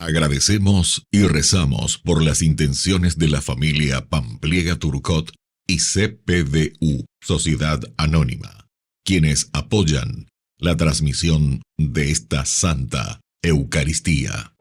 Agradecemos y rezamos por las intenciones de la familia Pampliega Turcot y CPDU, Sociedad Anónima, quienes apoyan la transmisión de esta Santa Eucaristía.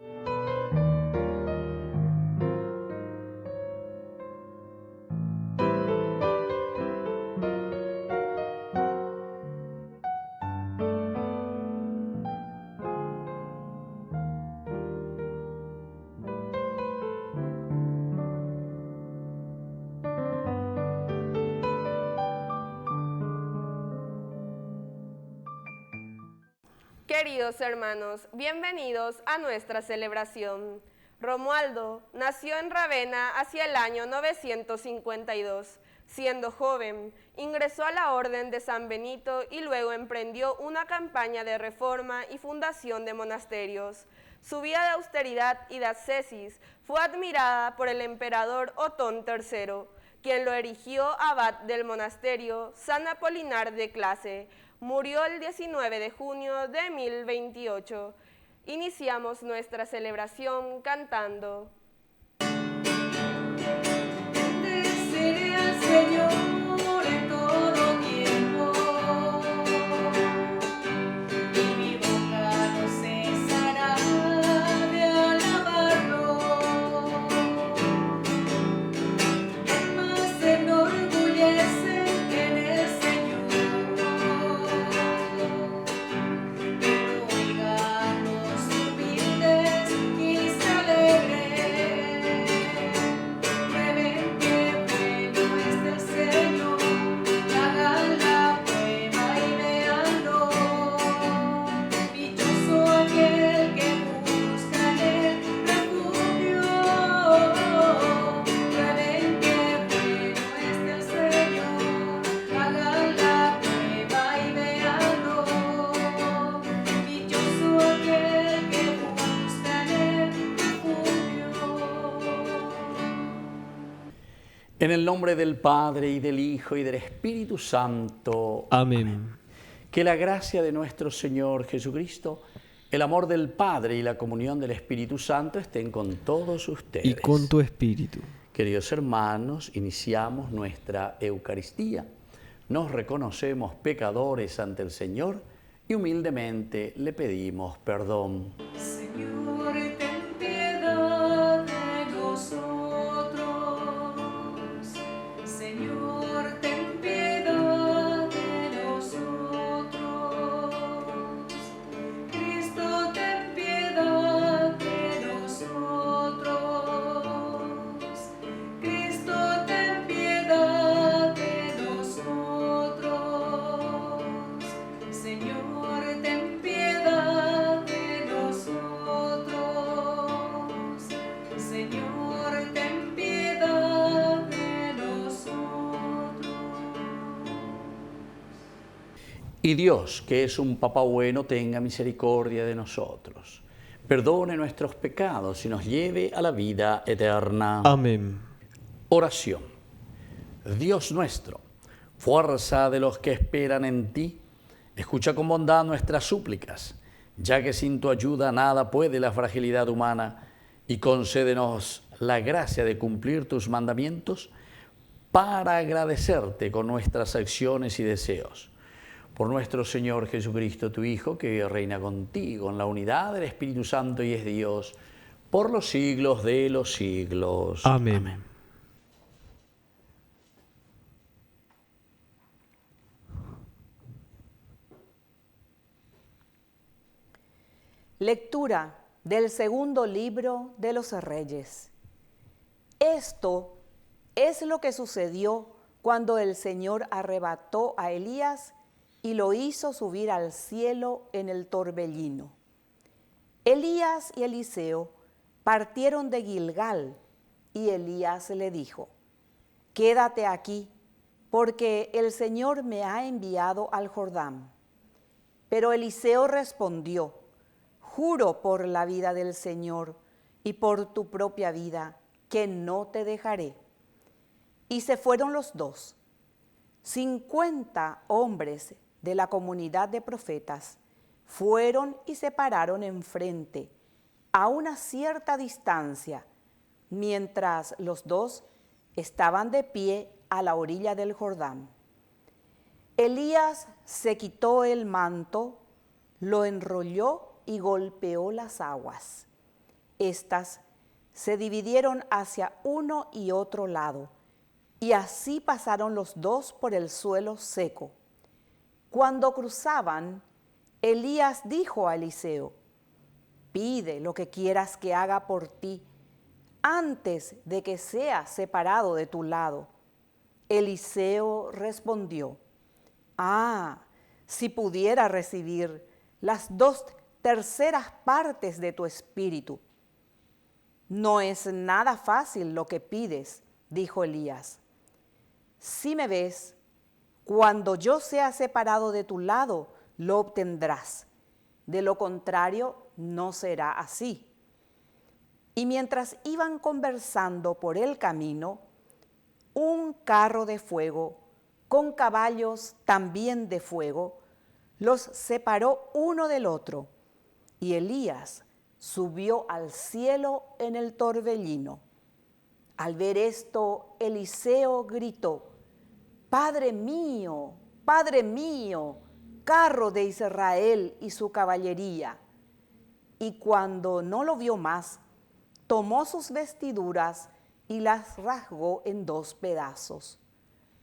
Queridos hermanos, bienvenidos a nuestra celebración. Romualdo nació en Ravenna hacia el año 952. Siendo joven, ingresó a la Orden de San Benito y luego emprendió una campaña de reforma y fundación de monasterios. Su vida de austeridad y de ascesis fue admirada por el emperador Otón III, quien lo erigió abad del monasterio San Apolinar de Clase. Murió el 19 de junio de 1028. Iniciamos nuestra celebración cantando. Bendeceré al Señor en todo tiempo, y mi boca no cesará de alabarlo. Más se enorgullece en el Señor, que oigan los humildes y se alegren. Prueben que bueno es el Señor, hagan la prueba y véanlo. Dichoso aquel que busca en él refugio. Prueben que bueno es el Señor, hagan la prueba y véanlo. Dichoso aquel que busca en él refugio. En el nombre del Padre, y del Hijo, y del Espíritu Santo. Amén. Que la gracia de nuestro Señor Jesucristo, el amor del Padre y la comunión del Espíritu Santo estén con todos ustedes. Y con tu espíritu. Queridos hermanos, iniciamos nuestra Eucaristía. Nos reconocemos pecadores ante el Señor y humildemente le pedimos perdón. Señor, ten piedad de nosotros. Señor, ten piedad de nosotros. Cristo, ten piedad de nosotros. Cristo, ten piedad de nosotros. Señor, ten piedad de nosotros. Señor, ten piedad de nosotros. Y Dios, que es un Papá bueno, tenga misericordia de nosotros. Perdone nuestros pecados y nos lleve a la vida eterna. Amén. Oración. Dios nuestro, fuerza de los que esperan en ti, escucha con bondad nuestras súplicas, ya que sin tu ayuda nada puede la fragilidad humana, y concédenos la gracia de cumplir tus mandamientos para agradecerte con nuestras acciones y deseos. Por nuestro Señor Jesucristo, tu Hijo, que reina contigo en la unidad del Espíritu Santo y es Dios, por los siglos de los siglos. Amén. Lectura del segundo libro de los Reyes. Esto es lo que sucedió cuando el Señor arrebató a Elías y lo hizo subir al cielo en el torbellino. Elías y Eliseo partieron de Gilgal y Elías le dijo: «Quédate aquí, porque el Señor me ha enviado al Jordán». Pero Eliseo respondió: «Juro por la vida del Señor y por tu propia vida, que no te dejaré». Y se fueron los dos. 50 hombres de la comunidad de profetas fueron y se pararon enfrente, a una cierta distancia, mientras los dos estaban de pie a la orilla del Jordán. Elías se quitó el manto, lo enrolló y golpeó las aguas. Estas se dividieron hacia uno y otro lado, y así pasaron los dos por el suelo seco. Cuando cruzaban, Elías dijo a Eliseo: «Pide lo que quieras que haga por ti, antes de que sea separado de tu lado». Eliseo respondió: si pudiera recibir las 2/3 partes de tu espíritu. No es nada fácil lo que pides, dijo Elías. Si me ves, cuando yo sea separado de tu lado, lo obtendrás. De lo contrario, no será así. Y mientras iban conversando por el camino, un carro de fuego, con caballos también de fuego, los separó uno del otro, y Elías subió al cielo en el torbellino. Al ver esto, Eliseo gritó: Padre mío, carro de Israel y su caballería. Y cuando no lo vio más, tomó sus vestiduras y las rasgó en 2 pedazos.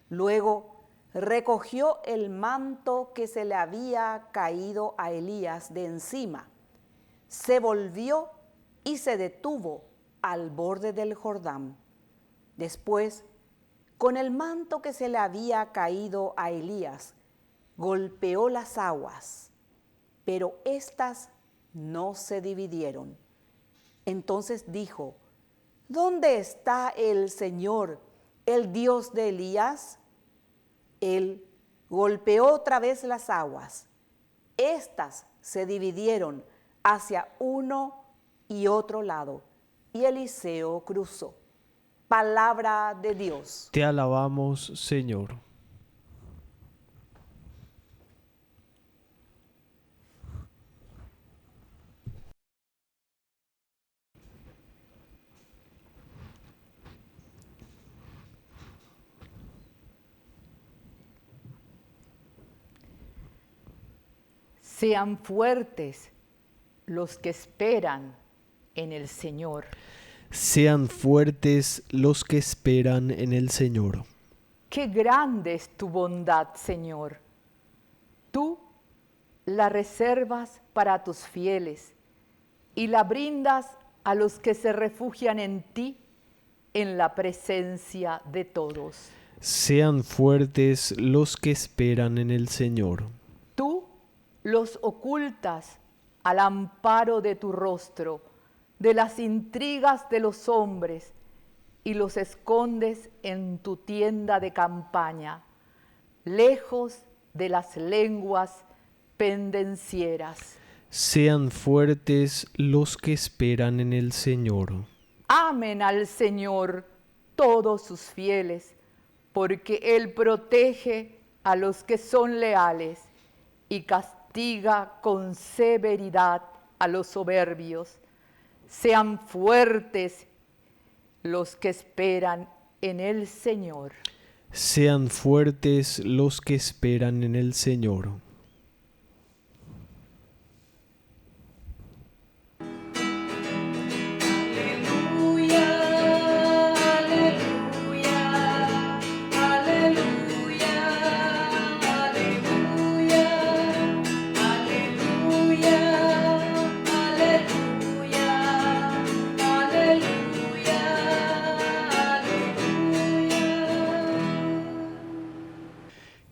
Luego recogió el manto que se le había caído a Elías de encima, se volvió y se detuvo al borde del Jordán. Después, con el manto que se le había caído a Elías, golpeó las aguas, pero éstas no se dividieron. Entonces dijo: ¿Dónde está el Señor, el Dios de Elías? Él golpeó otra vez las aguas. Éstas se dividieron hacia uno y otro lado, y Eliseo cruzó. Palabra de Dios. Te alabamos, Señor. Sean fuertes los que esperan en el Señor. Sean fuertes los que esperan en el Señor. Qué grande es tu bondad, Señor. Tú la reservas para tus fieles y la brindas a los que se refugian en ti en la presencia de todos. Sean fuertes los que esperan en el Señor. Tú los ocultas al amparo de tu rostro, de las intrigas de los hombres, y los escondes en tu tienda de campaña, lejos de las lenguas pendencieras. Sean fuertes los que esperan en el Señor. Amen al Señor todos sus fieles, porque Él protege a los que son leales y castiga con severidad a los soberbios. Sean fuertes los que esperan en el Señor. Sean fuertes los que esperan en el Señor.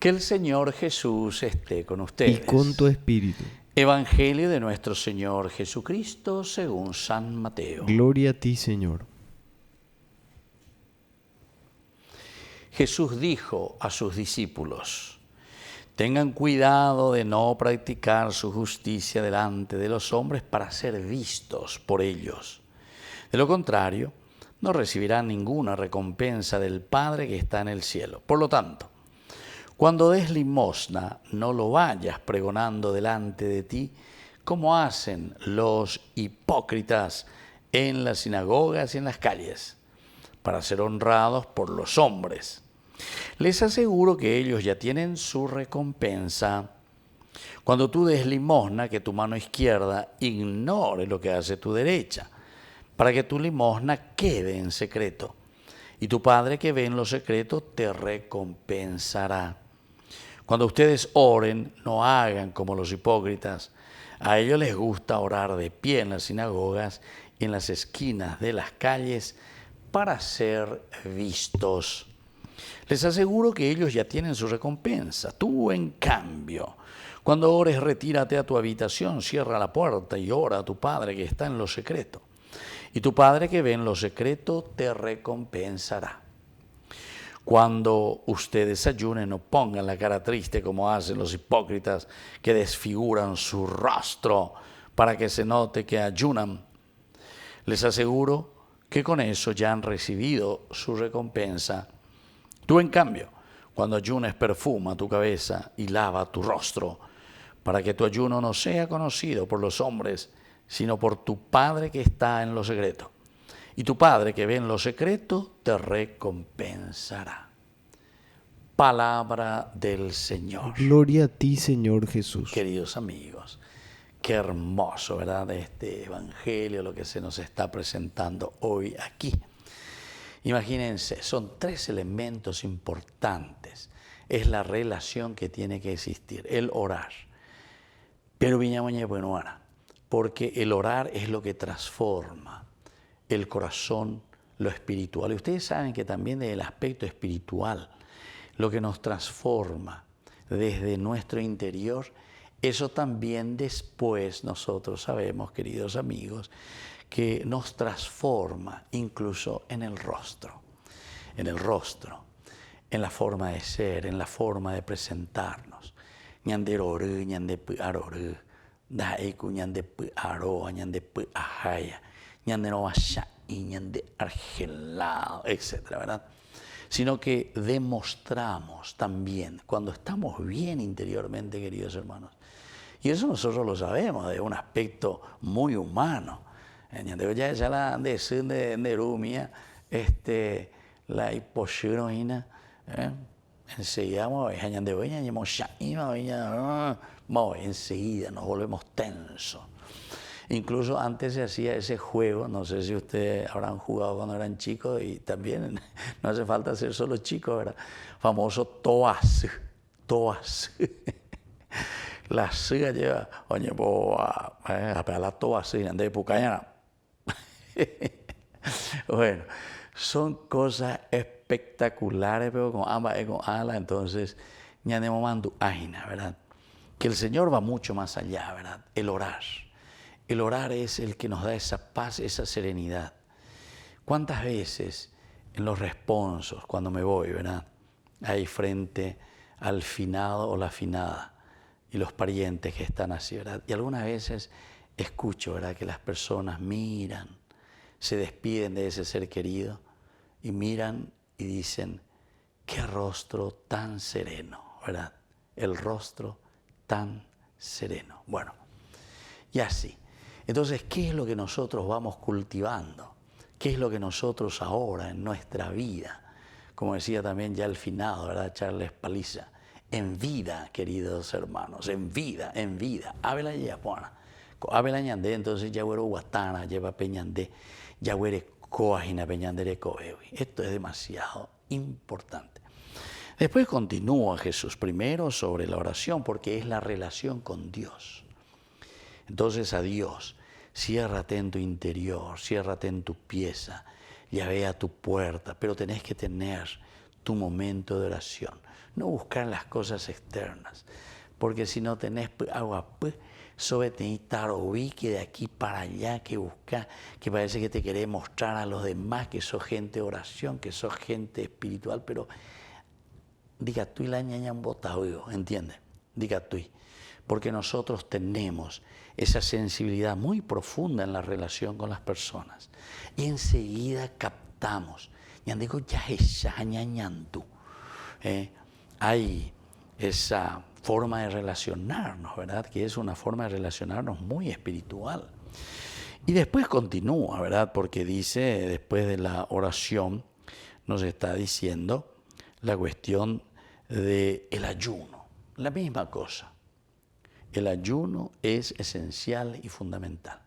Que el Señor Jesús esté con ustedes. Y con tu espíritu. Evangelio de nuestro Señor Jesucristo según San Mateo. Gloria a ti, Señor. Jesús dijo a sus discípulos: tengan cuidado de no practicar su justicia delante de los hombres para ser vistos por ellos. De lo contrario, no recibirán ninguna recompensa del Padre que está en el cielo. Por lo tanto, cuando des limosna, no lo vayas pregonando delante de ti como hacen los hipócritas en las sinagogas y en las calles, para ser honrados por los hombres. Les aseguro que ellos ya tienen su recompensa. Cuando tú des limosna, que tu mano izquierda ignore lo que hace tu derecha, para que tu limosna quede en secreto. Y tu Padre que ve en lo secreto te recompensará. Cuando ustedes oren, no hagan como los hipócritas. A ellos les gusta orar de pie en las sinagogas y en las esquinas de las calles para ser vistos. Les aseguro que ellos ya tienen su recompensa. Tú, en cambio, cuando ores, retírate a tu habitación, cierra la puerta y ora a tu Padre que está en lo secreto. Y tu Padre que ve en lo secreto te recompensará. Cuando ustedes ayunen, no pongan la cara triste como hacen los hipócritas que desfiguran su rostro para que se note que ayunan. Les aseguro que con eso ya han recibido su recompensa. Tú, en cambio, cuando ayunes, perfuma tu cabeza y lava tu rostro, para que tu ayuno no sea conocido por los hombres, sino por tu Padre que está en lo secreto. Y tu Padre que ve en lo secreto te recompensará. Palabra del Señor. Gloria a ti, Señor Jesús. Queridos amigos, qué hermoso, ¿verdad?, este evangelio, lo que se nos está presentando hoy aquí. Imagínense, son 3 elementos importantes. Es la relación que tiene que existir, el orar. Pero viñamoña buenuana, porque el orar es lo que transforma el corazón, lo espiritual. Y ustedes saben que también desde el aspecto espiritual, lo que nos transforma desde nuestro interior, eso también después nosotros sabemos, queridos amigos, que nos transforma incluso en el rostro, en la forma de ser, en la forma de presentarnos. Ñanderorü, ñandepuarorü, daeku ñandepuaroa, ñandepuajaya, ñanderoasha y ñandeargelado, etcétera, ¿verdad? Sino que demostramos también cuando estamos bien interiormente, queridos hermanos. Y eso nosotros lo sabemos de un aspecto muy humano. Ya la de Rumia, la hipoxiroína, enseguida enseguida nos volvemos tensos. Incluso antes se hacía ese juego, no sé si ustedes habrán jugado cuando eran chicos, y también no hace falta ser solo chicos, ¿verdad? Famoso toas. La siga lleva, oye, a pegar la toas, de pucañana. Bueno, son cosas espectaculares, pero con ambas y con ala, entonces, ñanemo mandu ágina, ¿verdad? Que el Señor va mucho más allá, ¿verdad? El orar. El orar es el que nos da esa paz, esa serenidad. ¿Cuántas veces en los responsos, cuando me voy, ¿verdad?, ahí frente al finado o la finada y los parientes que están así, ¿verdad? Y algunas veces escucho, ¿verdad?, que las personas miran, se despiden de ese ser querido y miran y dicen, qué rostro tan sereno, ¿verdad? El rostro tan sereno. Bueno, y así. Entonces, ¿qué es lo que nosotros vamos cultivando? ¿Qué es lo que nosotros ahora en nuestra vida? Como decía también ya el finado, ¿verdad?, Charles Paliza, en vida, queridos hermanos, en vida, en vida. Abela y Yapona. Abela ñandé, entonces ya huero guatana, lleva peñandé, ya huere coajina peñandere coewi. Esto es demasiado importante. Después continúa Jesús primero sobre la oración, porque es la relación con Dios. Entonces a Dios, ciérrate en tu interior, ciérrate en tu pieza, llave a tu puerta, pero tenés que tener tu momento de oración. No buscar las cosas externas, porque si no tenés agua, pues, sobre tenés tarobí, que de aquí para allá, que buscar, que parece que te querés mostrar a los demás que sos gente de oración, que sos gente espiritual, pero diga tú y la ñaña un botado, ¿entiendes? Diga tú. Porque nosotros tenemos esa sensibilidad muy profunda en la relación con las personas. Y enseguida captamos. Ñandigo ya es ñañantú. Hay esa forma de relacionarnos, ¿verdad? Que es una forma de relacionarnos muy espiritual. Y después continúa, ¿verdad? Porque dice, después de la oración, nos está diciendo la cuestión del ayuno. La misma cosa. El ayuno es esencial y fundamental.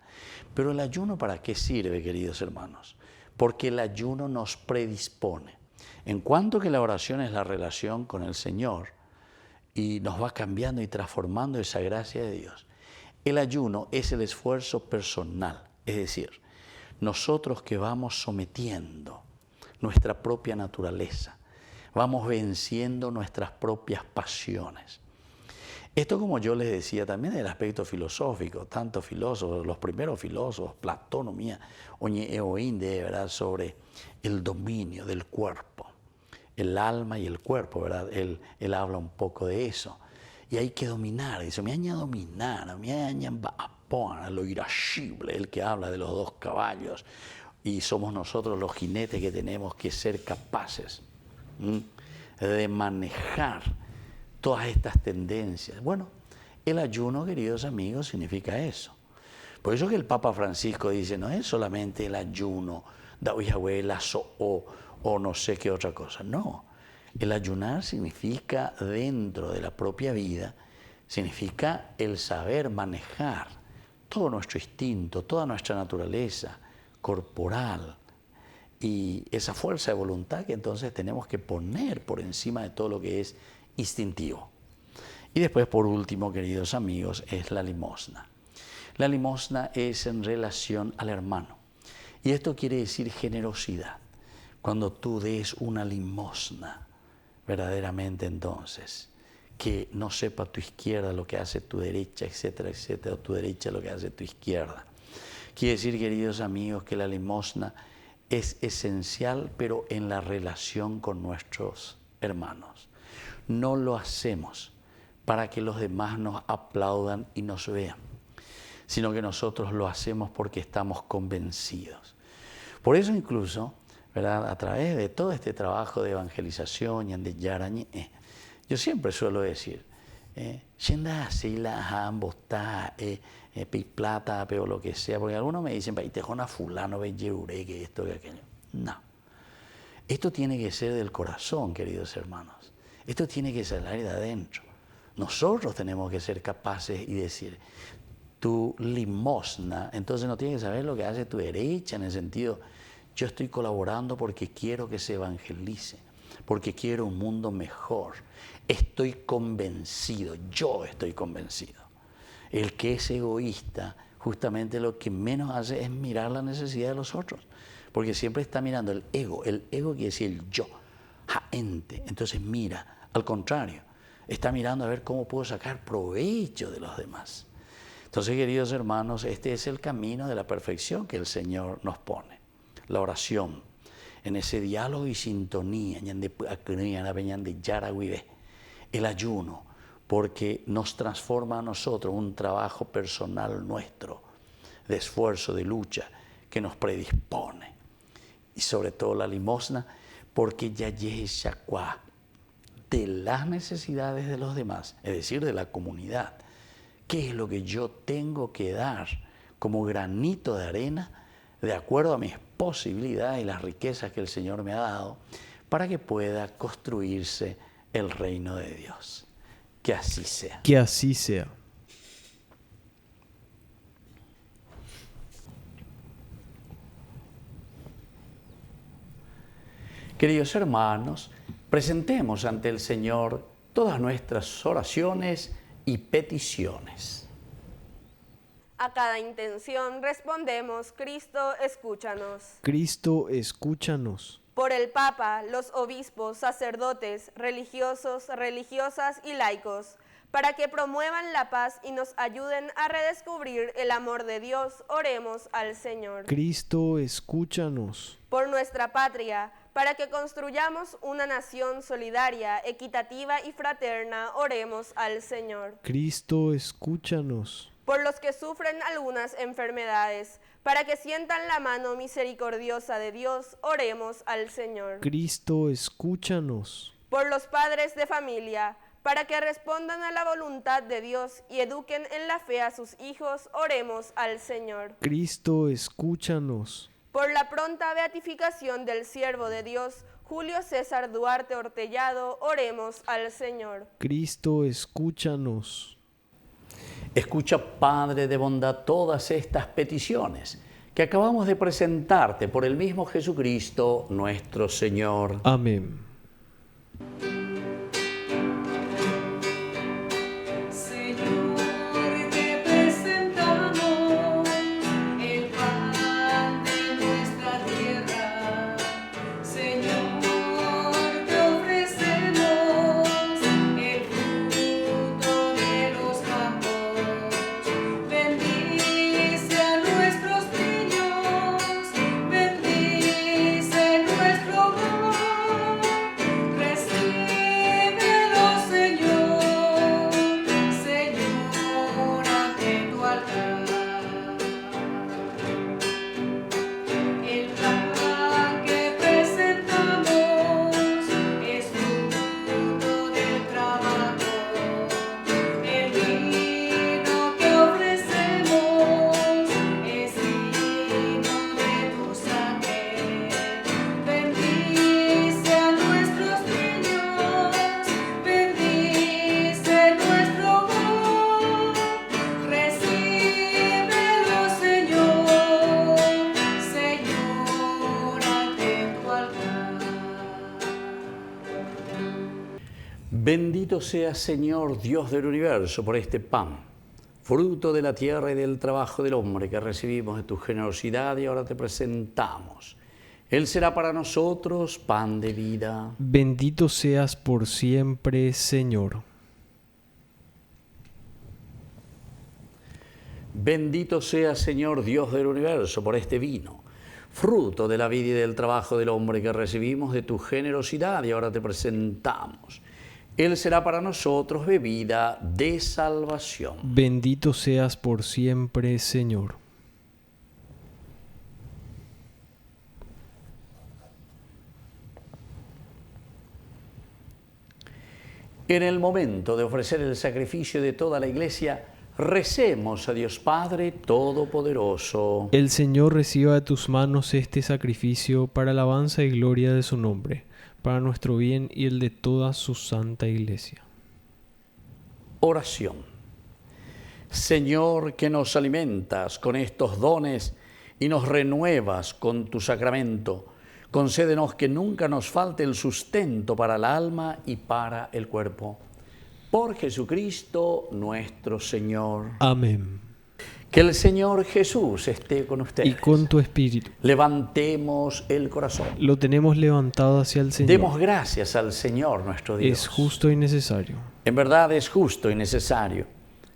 Pero el ayuno, ¿para qué sirve, queridos hermanos? Porque el ayuno nos predispone. En cuanto que la oración es la relación con el Señor y nos va cambiando y transformando esa gracia de Dios, el ayuno es el esfuerzo personal, es decir, nosotros que vamos sometiendo nuestra propia naturaleza, vamos venciendo nuestras propias pasiones. Esto, como yo les decía, también el aspecto filosófico, tantos filósofos, los primeros filósofos, Platón, Oñe-Eoinde, ¿verdad?, sobre el dominio del cuerpo, el alma y el cuerpo, ¿verdad? Él habla un poco de eso. Y hay que dominar, dice, me aña dominar, me aña a lo irascible, el que habla de los dos caballos. Y somos nosotros los jinetes que tenemos que ser capaces de manejar todas estas tendencias. Bueno, el ayuno, queridos amigos, significa eso. Por eso que el Papa Francisco dice, no es solamente el ayuno, o no sé qué otra cosa. No, el ayunar significa dentro de la propia vida, significa el saber manejar todo nuestro instinto, toda nuestra naturaleza corporal y esa fuerza de voluntad que entonces tenemos que poner por encima de todo lo que es instintivo. Y después, por último, queridos amigos, es la limosna. La limosna es en relación al hermano. Y esto quiere decir generosidad. Cuando tú des una limosna, verdaderamente entonces, que no sepa tu izquierda lo que hace tu derecha, etcétera, etcétera, o tu derecha lo que hace tu izquierda. Quiere decir, queridos amigos, que la limosna es esencial, pero en la relación con nuestros hermanos. No lo hacemos para que los demás nos aplaudan y nos vean, sino que nosotros lo hacemos porque estamos convencidos. Por eso incluso, ¿verdad?, a través de todo este trabajo de evangelización y de yarañe, yo siempre suelo decir, plata, pero lo que sea, porque algunos me dicen, a fulano, que esto, que aquello. No. Esto tiene que ser del corazón, queridos hermanos. Esto tiene que salir de adentro. Nosotros tenemos que ser capaces y decir, tu limosna, entonces no tienes que saber lo que hace tu derecha, en el sentido, yo estoy colaborando porque quiero que se evangelice, porque quiero un mundo mejor. Estoy convencido, yo estoy convencido. El que es egoísta, justamente lo que menos hace es mirar la necesidad de los otros, porque siempre está mirando el ego quiere decir el yo, ente. Entonces mira, al contrario, está mirando a ver cómo puedo sacar provecho de los demás. Entonces, queridos hermanos, este es el camino de la perfección que el Señor nos pone. La oración, en ese diálogo y sintonía, el ayuno, porque nos transforma a nosotros un trabajo personal nuestro, de esfuerzo, de lucha, que nos predispone. Y sobre todo la limosna, porque ya es de las necesidades de los demás, es decir, de la comunidad. ¿Qué es lo que yo tengo que dar como granito de arena, de acuerdo a mis posibilidades y las riquezas que el Señor me ha dado, para que pueda construirse el reino de Dios? Que así sea. Que así sea. Queridos hermanos, presentemos ante el Señor todas nuestras oraciones y peticiones. A cada intención respondemos, Cristo, escúchanos. Cristo, escúchanos. Por el Papa, los obispos, sacerdotes, religiosos, religiosas y laicos, para que promuevan la paz y nos ayuden a redescubrir el amor de Dios, oremos al Señor. Cristo, escúchanos. Por nuestra patria, para que construyamos una nación solidaria, equitativa y fraterna, oremos al Señor. Cristo, escúchanos. Por los que sufren algunas enfermedades, para que sientan la mano misericordiosa de Dios, oremos al Señor. Cristo, escúchanos. Por los padres de familia, para que respondan a la voluntad de Dios y eduquen en la fe a sus hijos, oremos al Señor. Cristo, escúchanos. Por la pronta beatificación del siervo de Dios, Julio César Duarte Ortellado, oremos al Señor. Cristo, escúchanos. Escucha, Padre de bondad, todas estas peticiones que acabamos de presentarte por el mismo Jesucristo, nuestro Señor. Amén. Señor, te presentamos el pan de nuestra tierra. Señor, te ofrecemos el fruto de los campos. Bendice a nuestros niños, bendice nuestro hogar. Recíbelos, Señor, Señor, ante tu altar. El pan que presentamos es fruto del trabajo. El vino que ofrecemos es vino de tu sangre. Bendice a nuestros niños, bendice nuestro hogar. Recíbelos, Señor, Señor, ante tu altar. Bendito seas, Señor, Dios del universo, por este pan, fruto de la tierra y del trabajo del hombre que recibimos de tu generosidad y ahora te presentamos. Él será para nosotros pan de vida. Bendito seas por siempre, Señor. Bendito seas, Señor, Dios del universo, por este vino, fruto de la vida y del trabajo del hombre que recibimos de tu generosidad y ahora te presentamos. Él será para nosotros bebida de salvación. Bendito seas por siempre, Señor. En el momento de ofrecer el sacrificio de toda la Iglesia, recemos a Dios Padre Todopoderoso. El Señor reciba de tus manos este sacrificio para alabanza y gloria de su nombre, para nuestro bien y el de toda su santa Iglesia. Oración. Señor, que nos alimentas con estos dones y nos renuevas con tu sacramento, concédenos que nunca nos falte el sustento para el alma y para el cuerpo. Por Jesucristo nuestro Señor. Amén. Que el Señor Jesús esté con ustedes. Y con tu espíritu. Levantemos el corazón. Lo tenemos levantado hacia el Señor. Demos gracias al Señor nuestro Dios. Es justo y necesario. En verdad es justo y necesario.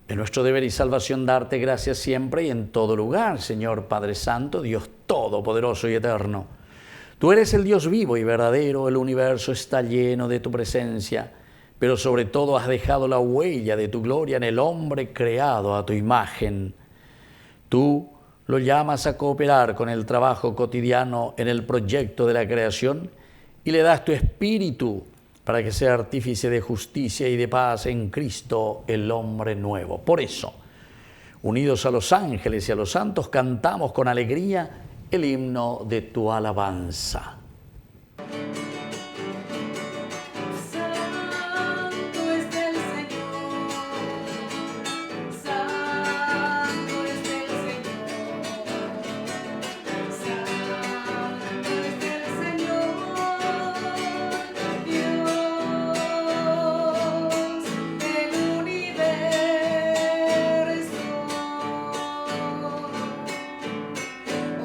Es nuestro deber y salvación darte gracias siempre y en todo lugar, Señor Padre Santo, Dios Todopoderoso y Eterno. Tú eres el Dios vivo y verdadero, el universo está lleno de tu presencia, pero sobre todo has dejado la huella de tu gloria en el hombre creado a tu imagen. Tú lo llamas a cooperar con el trabajo cotidiano en el proyecto de la creación y le das tu espíritu para que sea artífice de justicia y de paz en Cristo, el hombre nuevo. Por eso, unidos a los ángeles y a los santos, cantamos con alegría el himno de tu alabanza. Santo es el Señor, santo es el Señor, santo es el Señor, Dios del universo.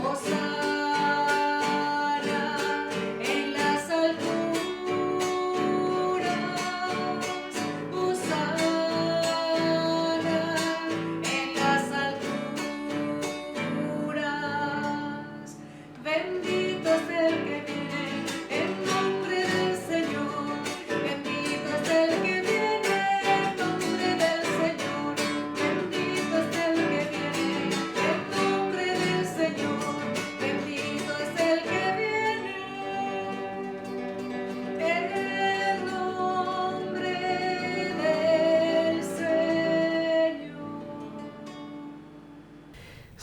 Hosana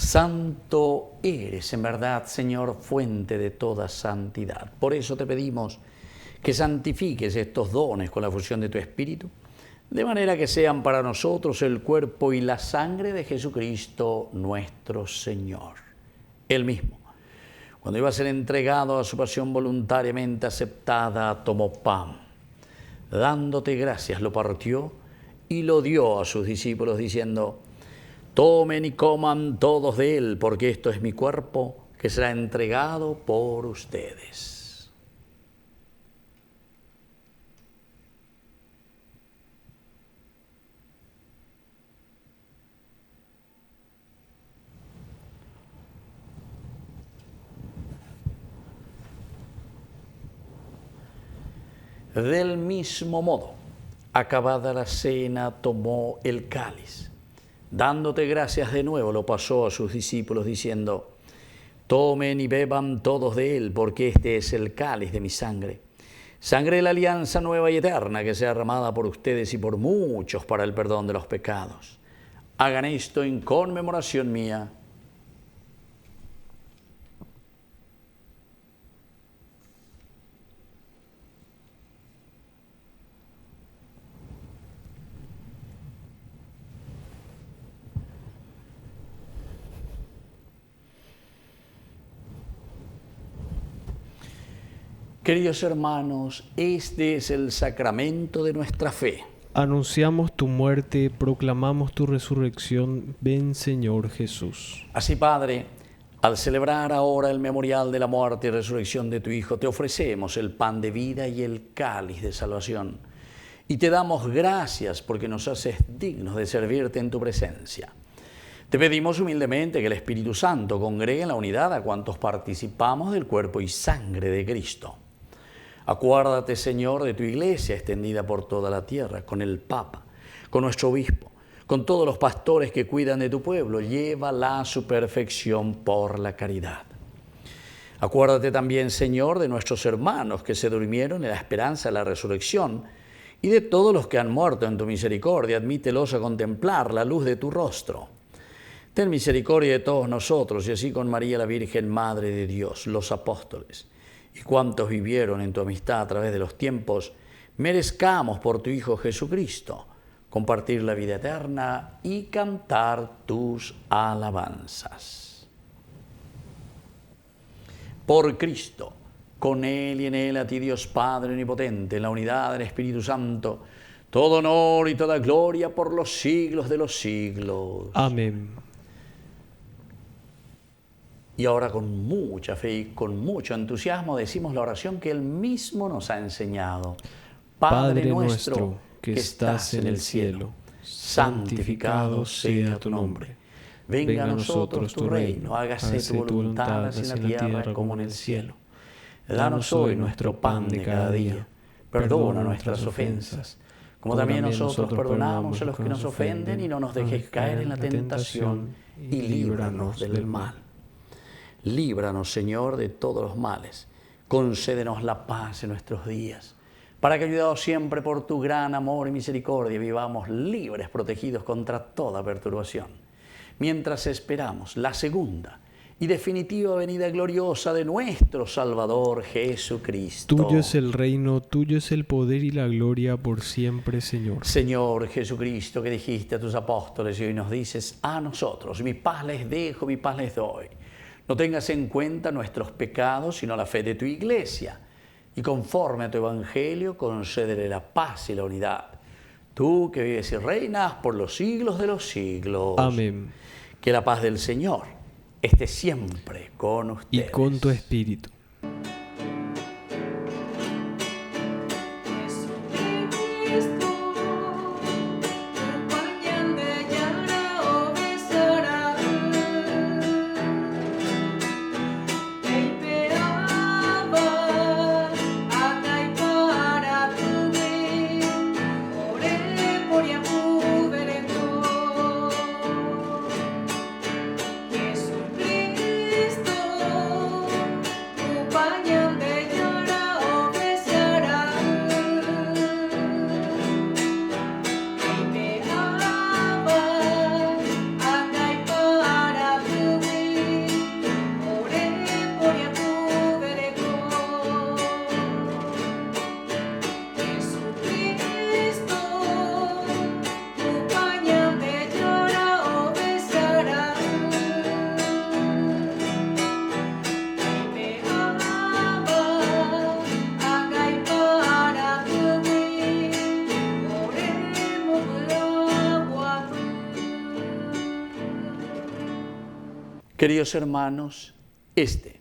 Santo eres, en verdad, Señor, fuente de toda santidad. Por eso te pedimos que santifiques estos dones con la fusión de tu Espíritu, de manera que sean para nosotros el cuerpo y la sangre de Jesucristo nuestro Señor. Él mismo, cuando iba a ser entregado a su pasión voluntariamente aceptada, tomó pan. Dándote gracias, lo partió y lo dio a sus discípulos, diciendo: tomen y coman todos de él, porque esto es mi cuerpo, que será entregado por ustedes. Del mismo modo, acabada la cena, tomó el cáliz. Dándote gracias de nuevo, lo pasó a sus discípulos, diciendo: tomen y beban todos de él, porque este es el cáliz de mi sangre. Sangre de la alianza nueva y eterna, que sea derramada por ustedes y por muchos para el perdón de los pecados. Hagan esto en conmemoración mía. Queridos hermanos, este es el sacramento de nuestra fe. Anunciamos tu muerte, proclamamos tu resurrección. Ven, Señor Jesús. Así, Padre, al celebrar ahora el memorial de la muerte y resurrección de tu Hijo, te ofrecemos el pan de vida y el cáliz de salvación. Y te damos gracias porque nos haces dignos de servirte en tu presencia. Te pedimos humildemente que el Espíritu Santo congregue en la unidad a cuantos participamos del cuerpo y sangre de Cristo. Acuérdate, Señor, de tu iglesia extendida por toda la tierra, con el Papa, con nuestro obispo, con todos los pastores que cuidan de tu pueblo. Llévala a su perfección por la caridad. Acuérdate también, Señor, de nuestros hermanos que se durmieron en la esperanza de la resurrección y de todos los que han muerto en tu misericordia. Admítelos a contemplar la luz de tu rostro. Ten misericordia de todos nosotros y así con María la Virgen, Madre de Dios, los apóstoles y cuantos vivieron en tu amistad a través de los tiempos, merezcamos por tu Hijo Jesucristo compartir la vida eterna y cantar tus alabanzas. Por Cristo, con Él y en Él, a ti Dios Padre Omnipotente, en la unidad del Espíritu Santo, todo honor y toda gloria por los siglos de los siglos. Amén. Y ahora con mucha fe y con mucho entusiasmo decimos la oración que Él mismo nos ha enseñado. Padre nuestro que estás en el cielo, santificado sea tu nombre. Venga a nosotros tu reino, hágase tu voluntad así en la tierra como en el cielo. Danos hoy nuestro pan de cada día. Perdona nuestras ofensas, como también nosotros perdonamos a los que nos ofenden, y no nos dejes caer en la tentación, y líbranos del mal. Líbranos, Señor, de todos los males. Concédenos la paz en nuestros días, para que, ayudados siempre por tu gran amor y misericordia, vivamos libres, protegidos contra toda perturbación, mientras esperamos la segunda y definitiva venida gloriosa de nuestro Salvador Jesucristo. Tuyo es el reino, tuyo es el poder y la gloria por siempre, Señor. Señor Jesucristo, que dijiste a tus apóstoles y hoy nos dices a nosotros: mi paz les dejo, mi paz les doy. No tengas en cuenta nuestros pecados, sino la fe de tu iglesia. Y conforme a tu evangelio, concédele la paz y la unidad. Tú que vives y reinas por los siglos de los siglos. Amén. Que la paz del Señor esté siempre con ustedes. Y con tu espíritu. Queridos hermanos, este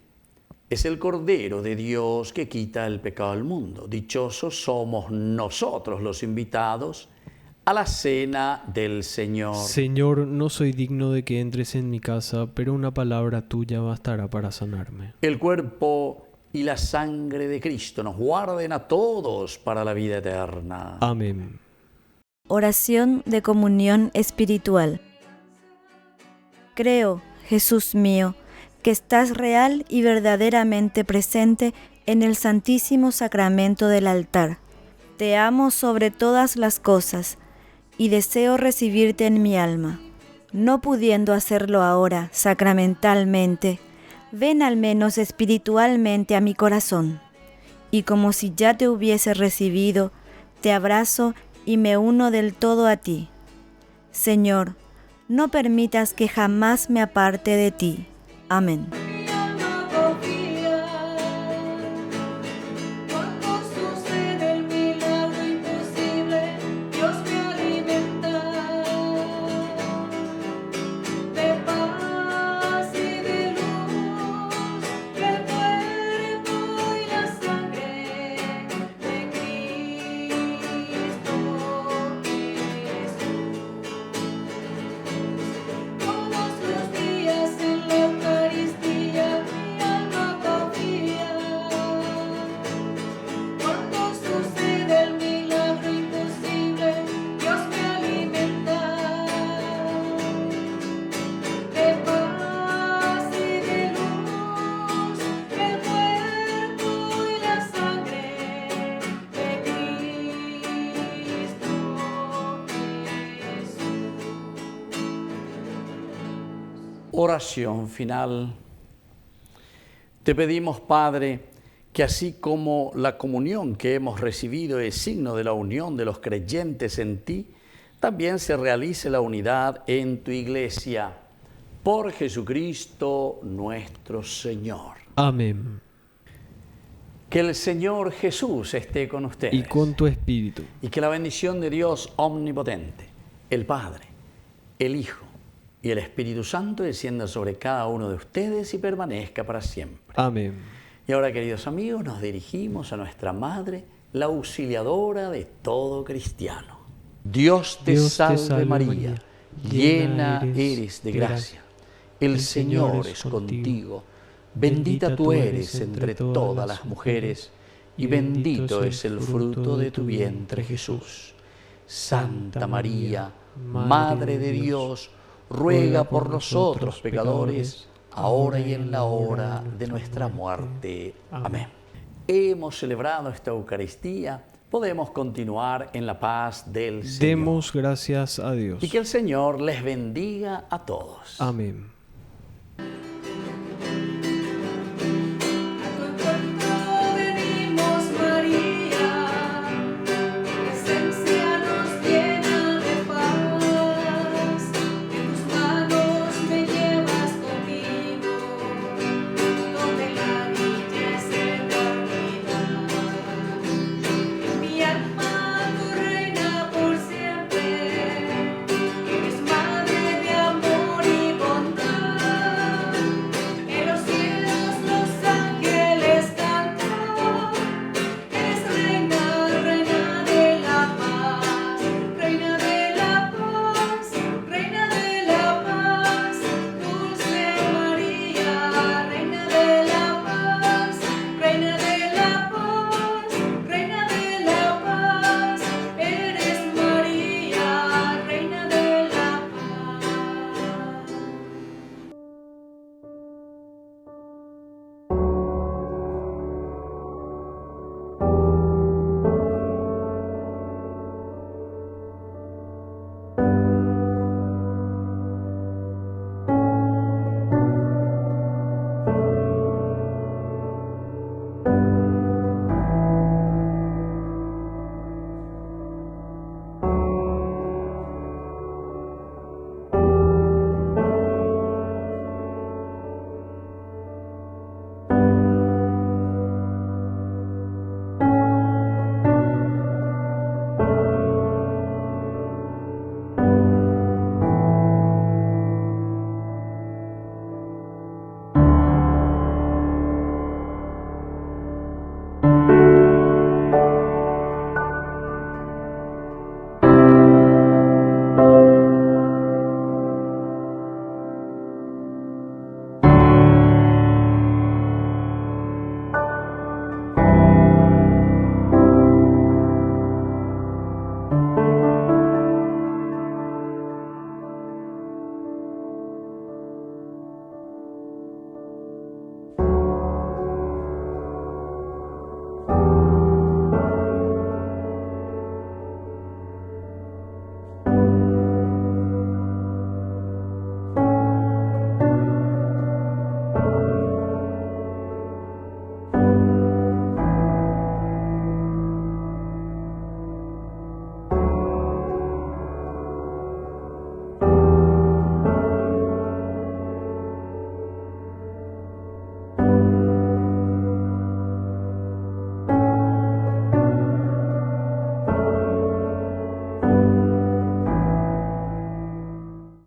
es el Cordero de Dios que quita el pecado del mundo. Dichosos somos nosotros los invitados a la cena del Señor. Señor, no soy digno de que entres en mi casa, pero una palabra tuya bastará para sanarme. El cuerpo y la sangre de Cristo nos guarden a todos para la vida eterna. Amén. Oración de comunión espiritual. Creo, Jesús mío, que estás real y verdaderamente presente en el Santísimo Sacramento del altar. Te amo sobre todas las cosas y deseo recibirte en mi alma. No pudiendo hacerlo ahora sacramentalmente, ven al menos espiritualmente a mi corazón, y como si ya te hubiese recibido, te abrazo y me uno del todo a ti. Señor, no permitas que jamás me aparte de ti. Amén. Mi alma confía, cuando sucede el milagro imposible, Dios me alimenta de paz y de luz, el cuerpo y la sangre de Cristo Jesús. Todos los días en la Eucaristía mi alma confía, cuando sucede el milagro imposible, Dios me alimenta de paz y de luz, el cuerpo y la sangre de Cristo Jesús. Oración final. Te pedimos, Padre, que así como la comunión que hemos recibido es signo de la unión de los creyentes en ti, también se realice la unidad en tu iglesia. Por Jesucristo nuestro Señor. Amén. Que el Señor Jesús esté con ustedes. Y con tu espíritu. Y que la bendición de Dios omnipotente, el Padre, el Hijo y el Espíritu Santo descienda sobre cada uno de ustedes y permanezca para siempre. Amén. Y ahora, queridos amigos, nos dirigimos a nuestra Madre, la auxiliadora de todo cristiano. Dios te salve María, llena eres de gracia. El Señor es contigo. Bendita tú eres entre todas las mujeres, y bendito es el fruto de tu vientre, Jesús. Santa María, Madre de Dios, ruega por nosotros pecadores, ahora y en la hora de nuestra muerte. Amén. Hemos celebrado esta Eucaristía, podemos continuar en la paz del Señor. Demos gracias a Dios. Y que el Señor les bendiga a todos. Amén.